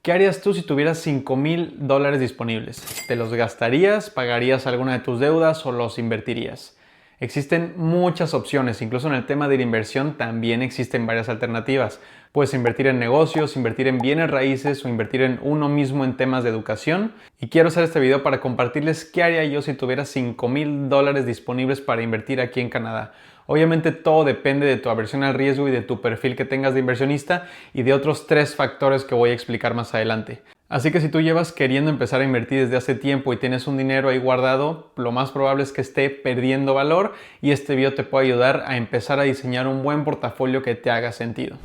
¿Qué harías tú si tuvieras $5,000 disponibles? ¿Te los gastarías, pagarías alguna de tus deudas o los invertirías? Existen muchas opciones, incluso en el tema de la inversión también existen varias alternativas. Puedes invertir en negocios, invertir en bienes raíces o invertir en uno mismo en temas de educación. Y quiero hacer este video para compartirles qué haría yo si tuviera $5,000 disponibles para invertir aquí en Canadá. Obviamente todo depende de tu aversión al riesgo y de tu perfil que tengas de inversionista y de otros 3 factores que voy a explicar más adelante. Así que si tú llevas queriendo empezar a invertir desde hace tiempo y tienes un dinero ahí guardado, lo más probable es que esté perdiendo valor y este video te puede ayudar a empezar a diseñar un buen portafolio que te haga sentido.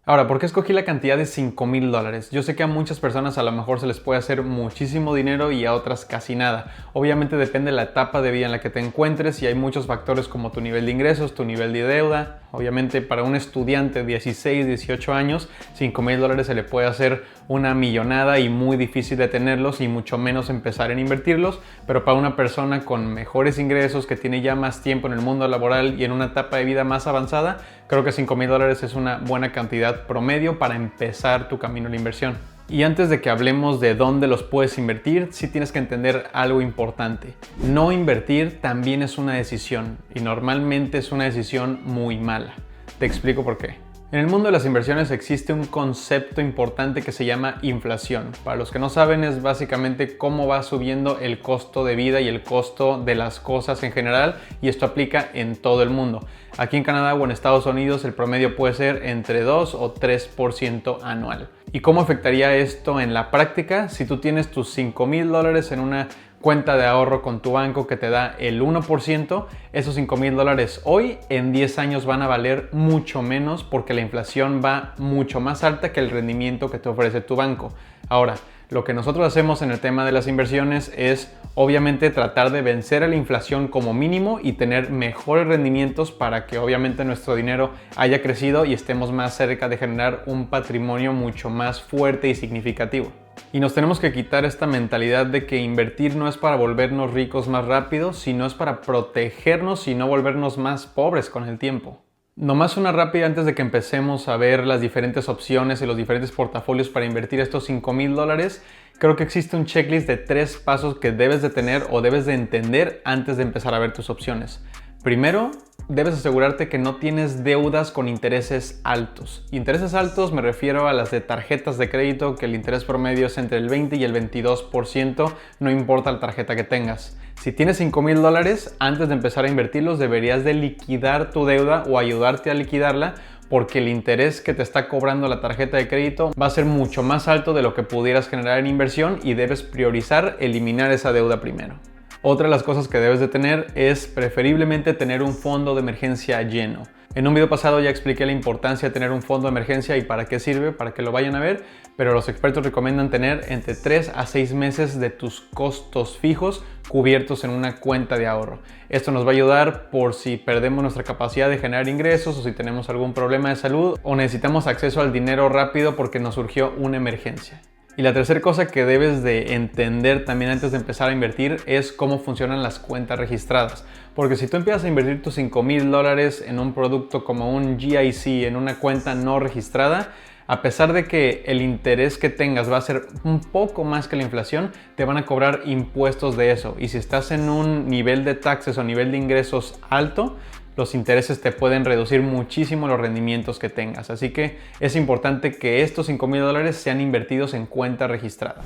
Ahora, ¿por qué escogí la cantidad de $5,000? Yo sé que a muchas personas a lo mejor se les puede hacer muchísimo dinero y a otras casi nada. Obviamente depende de la etapa de vida en la que te encuentres y hay muchos factores como tu nivel de ingresos, tu nivel de deuda. Obviamente para un estudiante de 16, 18 años, $5,000 se le puede hacer una millonada y muy difícil de tenerlos y mucho menos empezar en invertirlos. Pero para una persona con mejores ingresos, que tiene ya más tiempo en el mundo laboral y en una etapa de vida más avanzada, creo que $5,000 es una buena cantidad promedio para empezar tu camino a la inversión. Y antes de que hablemos de dónde los puedes invertir, sí tienes que entender algo importante. No invertir también es una decisión y normalmente es una decisión muy mala. Te explico por qué. En el mundo de las inversiones existe un concepto importante que se llama inflación. Para los que no saben, es básicamente cómo va subiendo el costo de vida y el costo de las cosas en general, y esto aplica en todo el mundo. Aquí en Canadá o en Estados Unidos el promedio puede ser entre 2 o 3% anual. ¿Y cómo afectaría esto en la práctica? Si tú tienes tus $5,000 en una cuenta de ahorro con tu banco que te da el 1%, esos $5,000 hoy en 10 años van a valer mucho menos porque la inflación va mucho más alta que el rendimiento que te ofrece tu banco. Ahora, lo que nosotros hacemos en el tema de las inversiones es obviamente tratar de vencer a la inflación como mínimo y tener mejores rendimientos para que obviamente nuestro dinero haya crecido y estemos más cerca de generar un patrimonio mucho más fuerte y significativo. Y nos tenemos que quitar esta mentalidad de que invertir no es para volvernos ricos más rápido, sino es para protegernos y no volvernos más pobres con el tiempo. Nomás una rápida antes de que empecemos a ver las diferentes opciones y los diferentes portafolios para invertir estos $5,000. Creo que existe un checklist de 3 pasos que debes de tener o debes de entender antes de empezar a ver tus opciones. Primero, debes asegurarte que no tienes deudas con intereses altos. Intereses altos me refiero a las de tarjetas de crédito, que el interés promedio es entre el 20 y el 22%, no importa la tarjeta que tengas. Si tienes $5,000, antes de empezar a invertirlos deberías de liquidar tu deuda o ayudarte a liquidarla, porque el interés que te está cobrando la tarjeta de crédito va a ser mucho más alto de lo que pudieras generar en inversión y debes priorizar eliminar esa deuda primero. Otra de las cosas que debes de tener es preferiblemente tener un fondo de emergencia lleno. En un video pasado ya expliqué la importancia de tener un fondo de emergencia y para qué sirve, para que lo vayan a ver, pero los expertos recomiendan tener entre 3 a 6 meses de tus costos fijos cubiertos en una cuenta de ahorro. Esto nos va a ayudar por si perdemos nuestra capacidad de generar ingresos o si tenemos algún problema de salud o necesitamos acceso al dinero rápido porque nos surgió una emergencia. Y la tercera cosa que debes de entender también antes de empezar a invertir es cómo funcionan las cuentas registradas. Porque si tú empiezas a invertir tus $5,000 en un producto como un GIC, en una cuenta no registrada, a pesar de que el interés que tengas va a ser un poco más que la inflación, te van a cobrar impuestos de eso. Y si estás en un nivel de taxes o nivel de ingresos alto, los intereses te pueden reducir muchísimo los rendimientos que tengas. Así que es importante que estos $5,000 sean invertidos en cuentas registradas.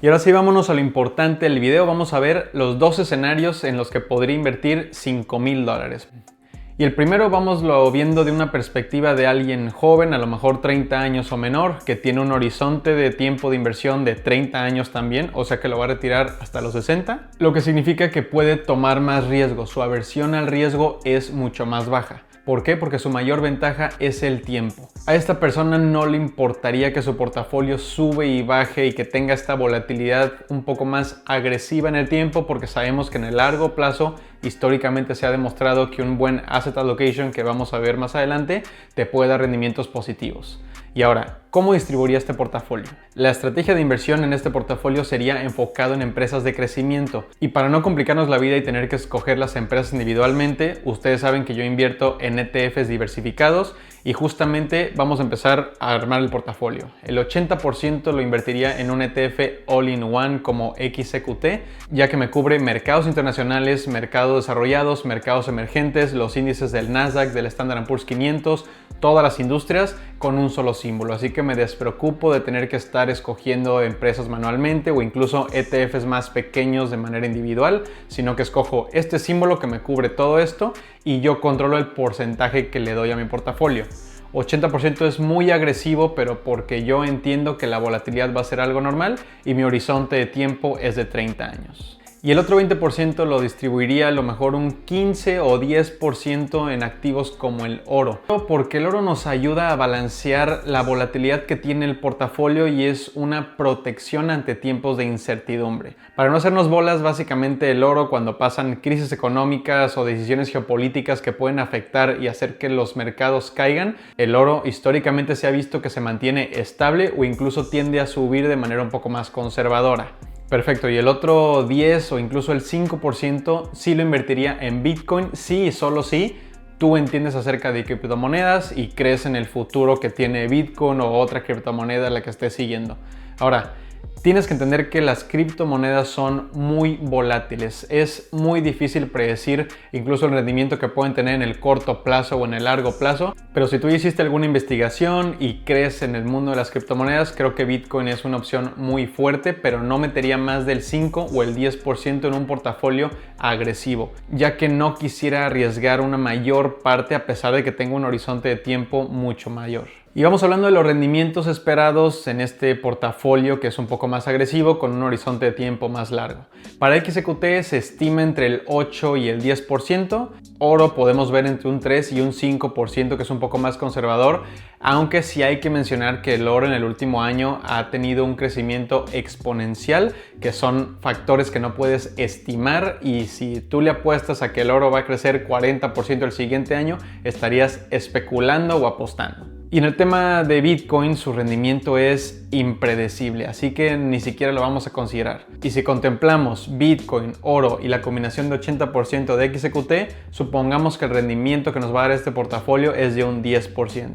Y ahora sí, vámonos a lo importante del video. Vamos a ver los 2 escenarios en los que podría invertir $5,000. Y el primero vámoslo viendo de una perspectiva de alguien joven, a lo mejor 30 años o menor, que tiene un horizonte de tiempo de inversión de 30 años también, o sea que lo va a retirar hasta los 60, lo que significa que puede tomar más riesgo, su aversión al riesgo es mucho más baja. ¿Por qué? Porque su mayor ventaja es el tiempo. A esta persona no le importaría que su portafolio sube y baje y que tenga esta volatilidad un poco más agresiva en el tiempo, porque sabemos que en el largo plazo históricamente se ha demostrado que un buen asset allocation, que vamos a ver más adelante, te puede dar rendimientos positivos. Y ahora, ¿cómo distribuiría este portafolio? La estrategia de inversión en este portafolio sería enfocado en empresas de crecimiento. Y para no complicarnos la vida y tener que escoger las empresas individualmente, ustedes saben que yo invierto en ETFs diversificados Y justamente vamos a empezar a armar el portafolio. El 80% lo invertiría en un ETF All-in-One como XQT, ya que me cubre mercados internacionales, mercados desarrollados, mercados emergentes, los índices del Nasdaq, del Standard & Poor's 500, todas las industrias con un solo símbolo. Así que me despreocupo de tener que estar escogiendo empresas manualmente o incluso ETFs más pequeños de manera individual, sino que escojo este símbolo que me cubre todo esto y yo controlo el porcentaje que le doy a mi portafolio. 80% es muy agresivo, pero porque yo entiendo que la volatilidad va a ser algo normal y mi horizonte de tiempo es de 30 años. Y el otro 20% lo distribuiría a lo mejor un 15 o 10% en activos como el oro. Porque el oro nos ayuda a balancear la volatilidad que tiene el portafolio y es una protección ante tiempos de incertidumbre. Para no hacernos bolas, básicamente el oro, cuando pasan crisis económicas o decisiones geopolíticas que pueden afectar y hacer que los mercados caigan, el oro históricamente se ha visto que se mantiene estable o incluso tiende a subir de manera un poco más conservadora. Perfecto, y el otro 10 o incluso el 5% sí lo invertiría en Bitcoin, sí y solo si tú entiendes acerca de criptomonedas y crees en el futuro que tiene Bitcoin o otra criptomoneda a la que estés siguiendo. Ahora, tienes que entender que las criptomonedas son muy volátiles. Es muy difícil predecir incluso el rendimiento que pueden tener en el corto plazo o en el largo plazo. Pero si tú hiciste alguna investigación y crees en el mundo de las criptomonedas, creo que Bitcoin es una opción muy fuerte, pero no metería más del 5 o el 10% en un portafolio agresivo, ya que no quisiera arriesgar una mayor parte a pesar de que tengo un horizonte de tiempo mucho mayor. Y vamos hablando de los rendimientos esperados en este portafolio que es un poco más agresivo con un horizonte de tiempo más largo. Para XQT se estima entre el 8 y el 10%. Oro podemos ver entre un 3 y un 5% que es un poco más conservador, aunque sí hay que mencionar que el oro en el último año ha tenido un crecimiento exponencial, que son factores que no puedes estimar, y si tú le apuestas a que el oro va a crecer 40% el siguiente año, estarías especulando o apostando. Y en el tema de Bitcoin, su rendimiento es impredecible, así que ni siquiera lo vamos a considerar. Y si contemplamos Bitcoin, oro y la combinación de 80% de XQT, supongamos que el rendimiento que nos va a dar este portafolio es de un 10%.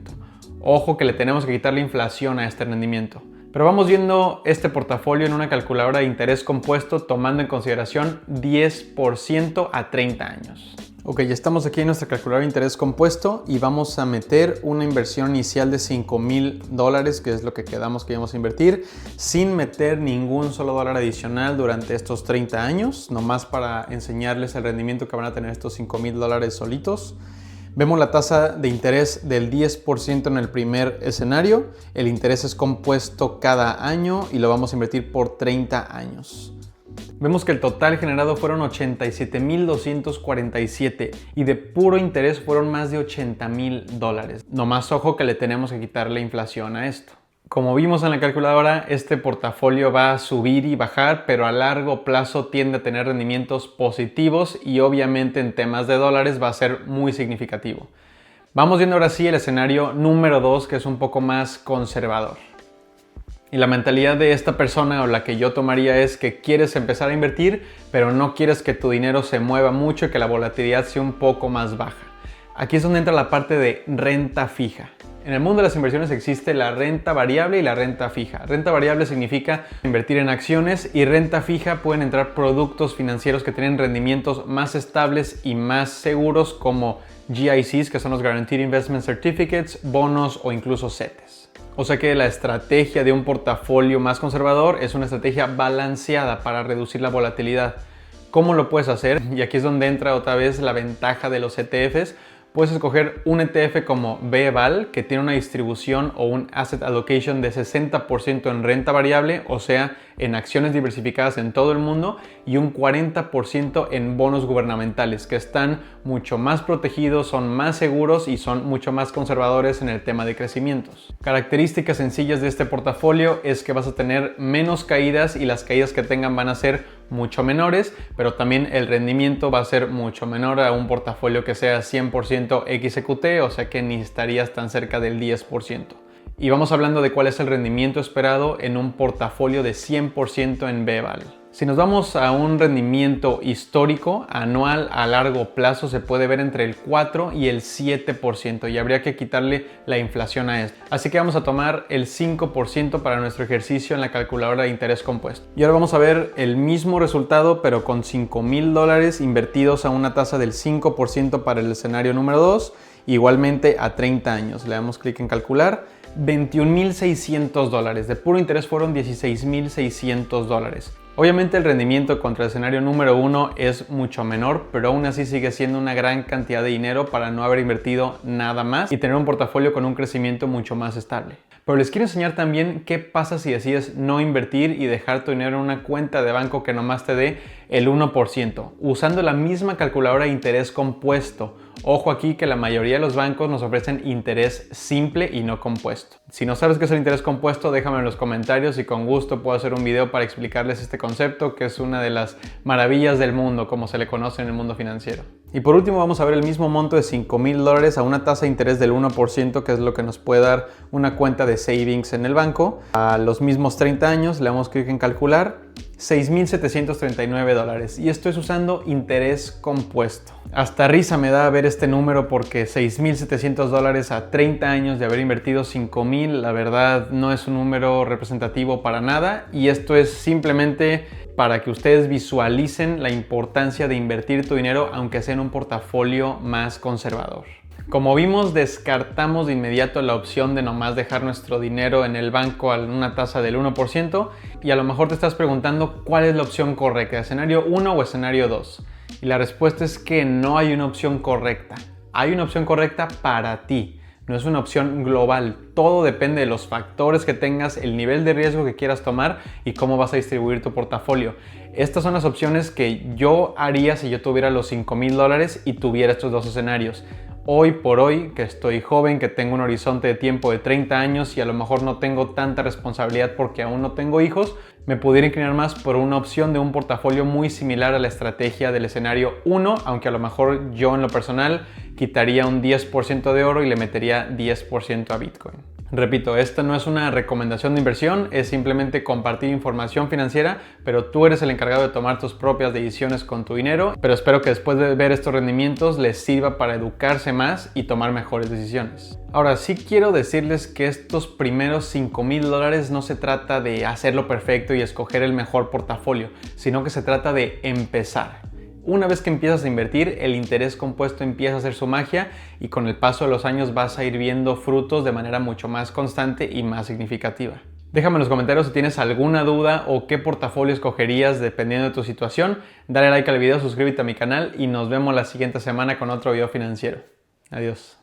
Ojo que le tenemos que quitar la inflación a este rendimiento. Pero vamos viendo este portafolio en una calculadora de interés compuesto tomando en consideración 10% a 30 años. Ok, ya estamos aquí en nuestra calculadora de interés compuesto y vamos a meter una inversión inicial de $5,000, que es lo que quedamos que íbamos a invertir, sin meter ningún solo dólar adicional durante estos 30 años, nomás para enseñarles el rendimiento que van a tener estos $5,000 solitos. Vemos la tasa de interés del 10% en el primer escenario. El interés es compuesto cada año y lo vamos a invertir por 30 años. Vemos que el total generado fueron $87,247 y de puro interés fueron más de $80,000. Nomás ojo que le tenemos que quitar la inflación a esto. Como vimos en la calculadora, este portafolio va a subir y bajar, pero a largo plazo tiende a tener rendimientos positivos y obviamente en temas de dólares va a ser muy significativo. Vamos viendo ahora sí el escenario número 2, que es un poco más conservador. Y la mentalidad de esta persona o la que yo tomaría es que quieres empezar a invertir, pero no quieres que tu dinero se mueva mucho y que la volatilidad sea un poco más baja. Aquí es donde entra la parte de renta fija. En el mundo de las inversiones existe la renta variable y la renta fija. Renta variable significa invertir en acciones y renta fija pueden entrar productos financieros que tienen rendimientos más estables y más seguros como GICs, que son los Guaranteed Investment Certificates, bonos o incluso CETES. O sea que la estrategia de un portafolio más conservador es una estrategia balanceada para reducir la volatilidad. ¿Cómo lo puedes hacer? Y aquí es donde entra otra vez la ventaja de los ETFs. Puedes escoger un ETF como BVAL, que tiene una distribución o un Asset Allocation de 60% en renta variable, o sea, en acciones diversificadas en todo el mundo, y un 40% en bonos gubernamentales, que están mucho más protegidos, son más seguros y son mucho más conservadores en el tema de crecimientos. Características sencillas de este portafolio es que vas a tener menos caídas y las caídas que tengan van a ser mucho menores, pero también el rendimiento va a ser mucho menor a un portafolio que sea 100% XQT, o sea que ni estarías tan cerca del 10%. Y vamos hablando de cuál es el rendimiento esperado en un portafolio de 100% en BVAL. Si nos vamos a un rendimiento histórico anual a largo plazo, se puede ver entre el 4 y el 7% y habría que quitarle la inflación a esto. Así que vamos a tomar el 5% para nuestro ejercicio en la calculadora de interés compuesto. Y ahora vamos a ver el mismo resultado pero con $5,000 invertidos a una tasa del 5% para el escenario número 2, igualmente a 30 años. Le damos clic en calcular. $21,600. De puro interés fueron $16,600. Obviamente el rendimiento contra el escenario número 1 es mucho menor, pero aún así sigue siendo una gran cantidad de dinero para no haber invertido nada más y tener un portafolio con un crecimiento mucho más estable. Pero les quiero enseñar también qué pasa si decides no invertir y dejar tu dinero en una cuenta de banco que nomás te dé el 1%, usando la misma calculadora de interés compuesto. Ojo aquí que la mayoría de los bancos nos ofrecen interés simple y no compuesto. Si no sabes qué es el interés compuesto, déjame en los comentarios y con gusto puedo hacer un video para explicarles este concepto, que es una de las maravillas del mundo, como se le conoce en el mundo financiero. Y por último vamos a ver el mismo monto de $5,000 a una tasa de interés del 1%, que es lo que nos puede dar una cuenta de savings en el banco. A los mismos 30 años le damos clic en calcular. $6,739 y esto es usando interés compuesto. Hasta risa me da ver este número porque $6,700 a 30 años de haber invertido $5,000, la verdad no es un número representativo para nada y esto es simplemente para que ustedes visualicen la importancia de invertir tu dinero aunque sea en un portafolio más conservador. Como vimos, descartamos de inmediato la opción de nomás dejar nuestro dinero en el banco a una tasa del 1% y a lo mejor te estás preguntando cuál es la opción correcta, escenario 1 o escenario 2. Y la respuesta es que no hay una opción correcta. Hay una opción correcta para ti. No es una opción global. Todo depende de los factores que tengas, el nivel de riesgo que quieras tomar y cómo vas a distribuir tu portafolio. Estas son las opciones que yo haría si yo tuviera los $5,000 y tuviera estos dos escenarios. Hoy por hoy, que estoy joven, que tengo un horizonte de tiempo de 30 años y a lo mejor no tengo tanta responsabilidad porque aún no tengo hijos, me pudiera inclinar más por una opción de un portafolio muy similar a la estrategia del escenario 1, aunque a lo mejor yo en lo personal quitaría un 10% de oro y le metería 10% a Bitcoin. Repito, esta no es una recomendación de inversión, es simplemente compartir información financiera, pero tú eres el encargado de tomar tus propias decisiones con tu dinero, pero espero que después de ver estos rendimientos les sirva para educarse más y tomar mejores decisiones. Ahora, sí quiero decirles que estos primeros $5,000 no se trata de hacerlo perfecto y escoger el mejor portafolio, sino que se trata de empezar. Una vez que empiezas a invertir, el interés compuesto empieza a hacer su magia y con el paso de los años vas a ir viendo frutos de manera mucho más constante y más significativa. Déjame en los comentarios si tienes alguna duda o qué portafolio escogerías dependiendo de tu situación. Dale like al video, suscríbete a mi canal y nos vemos la siguiente semana con otro video financiero. Adiós.